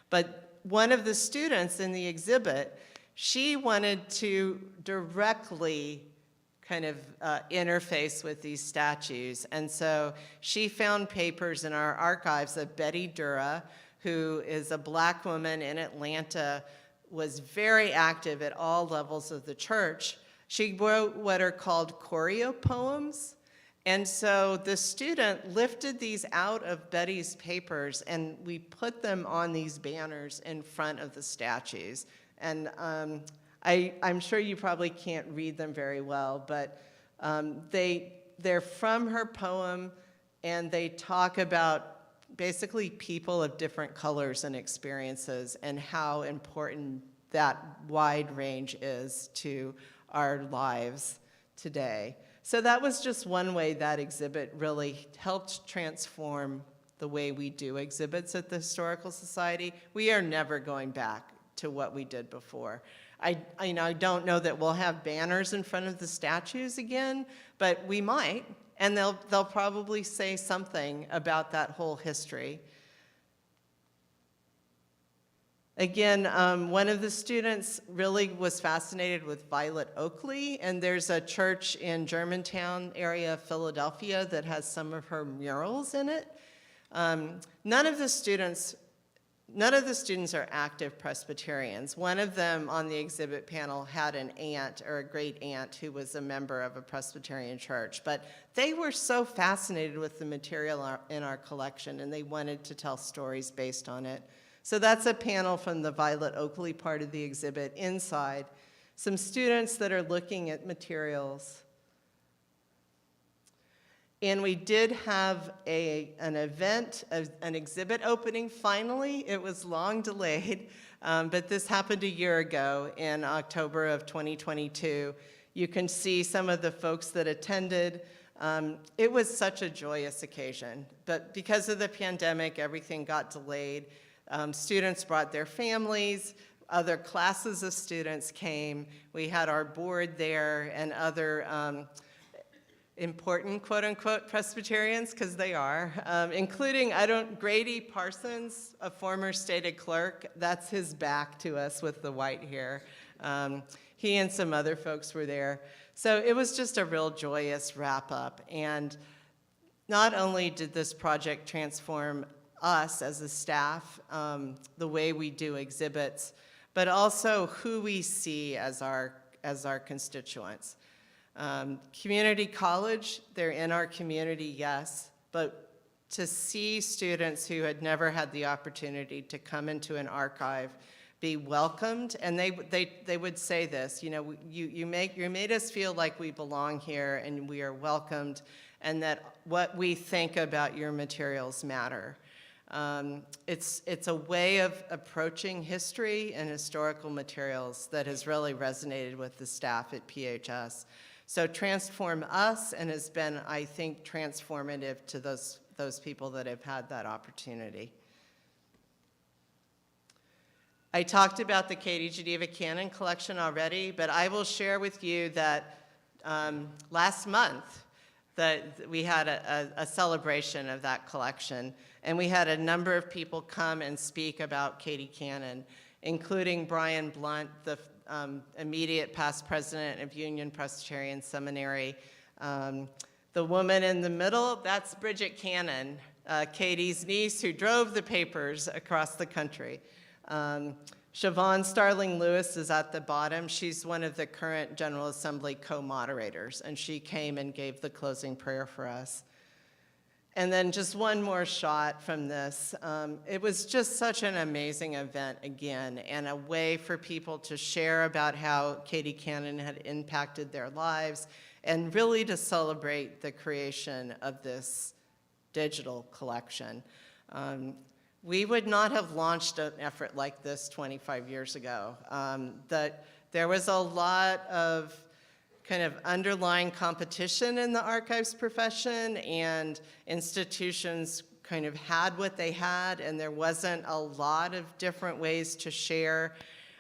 But one of the students in the exhibit, she wanted to directly kind of interface with these statues. And so she found papers in our archives of Betty Dura, who is a Black woman in Atlanta, was very active at all levels of the church. She wrote what are called choreo poems. And so the student lifted these out of Betty's papers, and we put them on these banners in front of the statues. And I'm sure you probably can't read them very well, but they're from her poem, and they talk about basically people of different colors and experiences and how important that wide range is to our lives today. So that was just one way that exhibit really helped transform the way we do exhibits at the Historical Society. We are never going back to what we did before. I don't know that we'll have banners in front of the statues again, but we might, and they'll probably say something about that whole history. Again, one of the students really was fascinated with Violet Oakley, and there's a church in Germantown area of Philadelphia that has some of her murals in it. None of the students are active Presbyterians. One of them on the exhibit panel had an aunt or a great aunt who was a member of a Presbyterian church, but they were so fascinated with the material in our collection, and they wanted to tell stories based on it. So that's a panel from the Violet Oakley part of the exhibit. Inside, some students that are looking at materials. And we did have an event, an exhibit opening finally. It was long delayed, but this happened a year ago in October of 2022. You can see some of the folks that attended. It was such a joyous occasion, but because of the pandemic, everything got delayed. Students brought their families, other classes of students came. We had our board there and other important, quote-unquote, Presbyterians, because they are, including, Grady Parsons, a former stated clerk. That's his back to us with the white hair. He and some other folks were there. So it was just a real joyous wrap-up. And not only did this project transform us as a staff, the way we do exhibits, but also who we see as our constituents. Community college, they're in our community, yes, but to see students who had never had the opportunity to come into an archive be welcomed, and they would say this, you made us feel like we belong here and we are welcomed, and that what we think about your materials matter. It's a way of approaching history and historical materials that has really resonated with the staff at PHS. So transform us, and has been, I think, transformative to those people that have had that opportunity. I talked about the Katie Geneva Cannon collection already, but I will share with you that last month that we had a celebration of that collection, and we had a number of people come and speak about Katie Cannon, including Brian Blunt, the immediate past president of Union Presbyterian Seminary. The woman in the middle, that's Bridget Cannon, Katie's niece, who drove the papers across the country. Siobhan Starling Lewis is at the bottom. She's one of the current General Assembly co-moderators, and she came and gave the closing prayer for us. And then just one more shot from this. It was just such an amazing event again, and a way for people to share about how Katie Cannon had impacted their lives, and really to celebrate the creation of this digital collection. We would not have launched an effort like this 25 years ago. There was a lot of kind of underlying competition in the archives profession, and institutions kind of had what they had, and there wasn't a lot of different ways to share.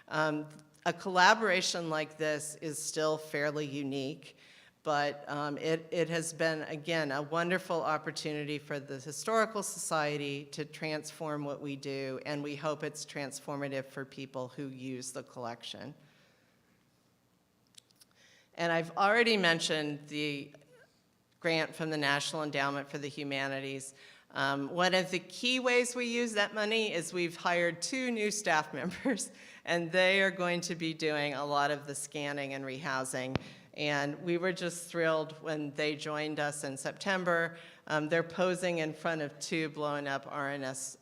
A collaboration like this is still fairly unique, But it has been, again, a wonderful opportunity for the Historical Society to transform what we do, and we hope it's transformative for people who use the collection. And I've already mentioned the grant from the National Endowment for the Humanities. One of the key ways we use that money is we've hired 2 new staff members, and they are going to be doing a lot of the scanning and rehousing. And we were just thrilled when they joined us in September. They're posing in front of 2 blown up RNS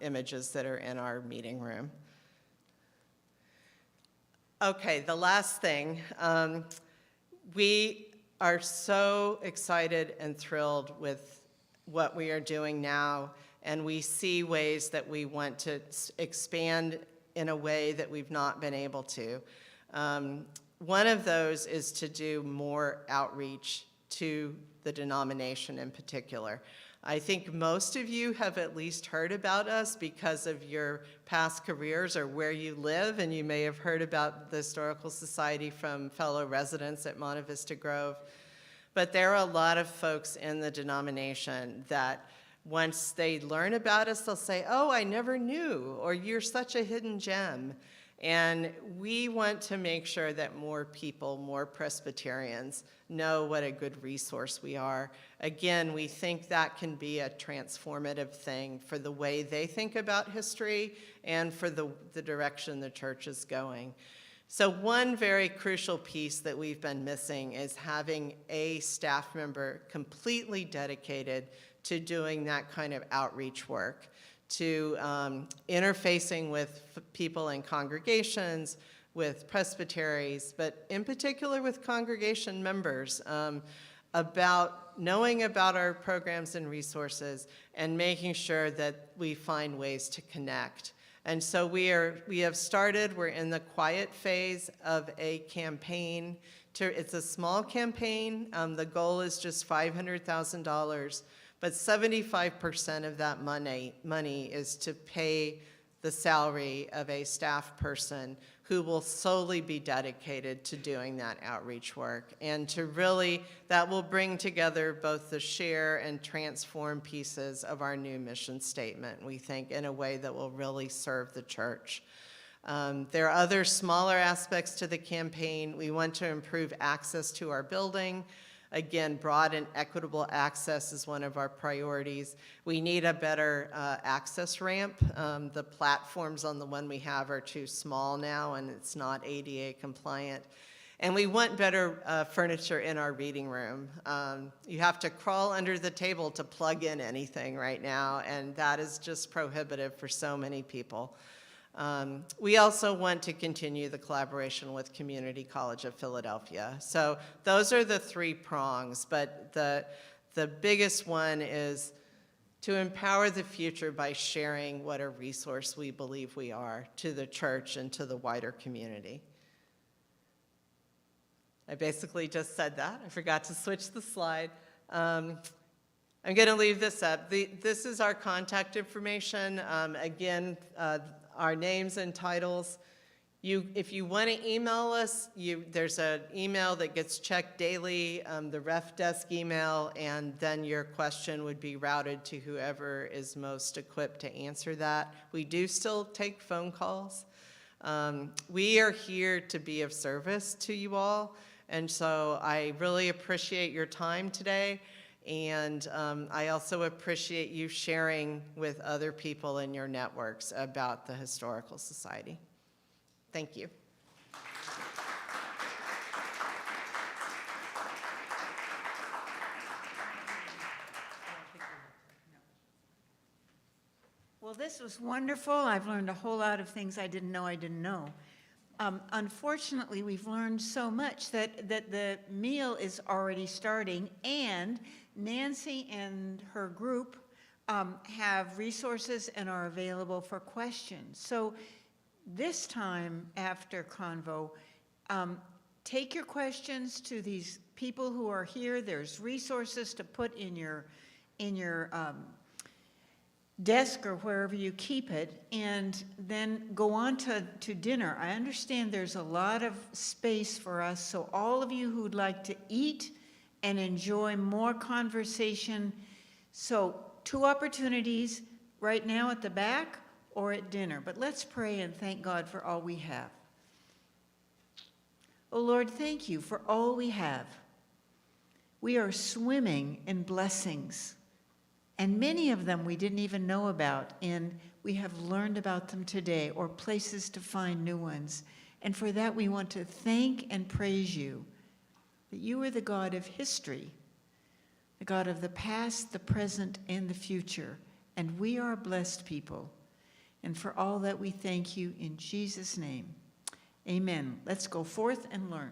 images that are in our meeting room. Okay, the last thing. We are so excited and thrilled with what we are doing now, and we see ways that we want to expand in a way that we've not been able to. One of those is to do more outreach to the denomination in particular. I think most of you have at least heard about us because of your past careers or where you live, and you may have heard about the Historical Society from fellow residents at Monte Vista Grove. But there are a lot of folks in the denomination that once they learn about us, they'll say, "Oh, I never knew," or "You're such a hidden gem." And we want to make sure that more people, more Presbyterians, know what a good resource we are. Again, we think that can be a transformative thing for the way they think about history and for the direction the church is going. So one very crucial piece that we've been missing is having a staff member completely dedicated to doing that kind of outreach work, to interfacing with people in congregations, with presbyteries, but in particular with congregation members, about knowing about our programs and resources and making sure that we find ways to connect. And so we have started, we're in the quiet phase of a campaign. It's a small campaign. The goal is just $500,000. But 75% of that money is to pay the salary of a staff person who will solely be dedicated to doing that outreach work. And to really, that will bring together both the share and transform pieces of our new mission statement, we think, in a way that will really serve the church. There are other smaller aspects to the campaign. We want to improve access to our building. Again, broad and equitable access is one of our priorities. We need a better access ramp. The platforms on the one we have are too small now, and it's not ADA compliant. And we want better furniture in our reading room. You have to crawl under the table to plug in anything right now, and that is just prohibitive for so many people. We also want to continue the collaboration with Community College of Philadelphia. So those are the 3 prongs, but the biggest one is to empower the future by sharing what a resource we believe we are to the church and to the wider community. I basically just said that. I forgot to switch the slide. I'm going to leave this up. This is our contact information. Again, our names and titles. If you want to email us, there's an email that gets checked daily, the ref desk email, and then your question would be routed to whoever is most equipped to answer that. We do still take phone calls. We are here to be of service to you all, and so I really appreciate your time today. And I also appreciate you sharing with other people in your networks about the Historical Society. Thank you. Well, this was wonderful. I've learned a whole lot of things I didn't know. Unfortunately, we've learned so much that the meal is already starting, and Nancy and her group have resources and are available for questions. So this time after Convo, take your questions to these people who are here. There's resources to put in your desk or wherever you keep it, and then go on to dinner. I understand there's a lot of space for us, so all of you who'd like to eat and enjoy more conversation. So 2 opportunities right now at the back or at dinner. But let's pray and thank God for all we have. Oh Lord, thank you for all we have. We are swimming in blessings, and many of them we didn't even know about, and we have learned about them today, or places to find new ones. And for that we want to thank and praise you, that you are the God of history, the God of the past, the present, and the future, and we are a blessed people. And for all that we thank you in Jesus' name. Amen. Let's go forth and learn.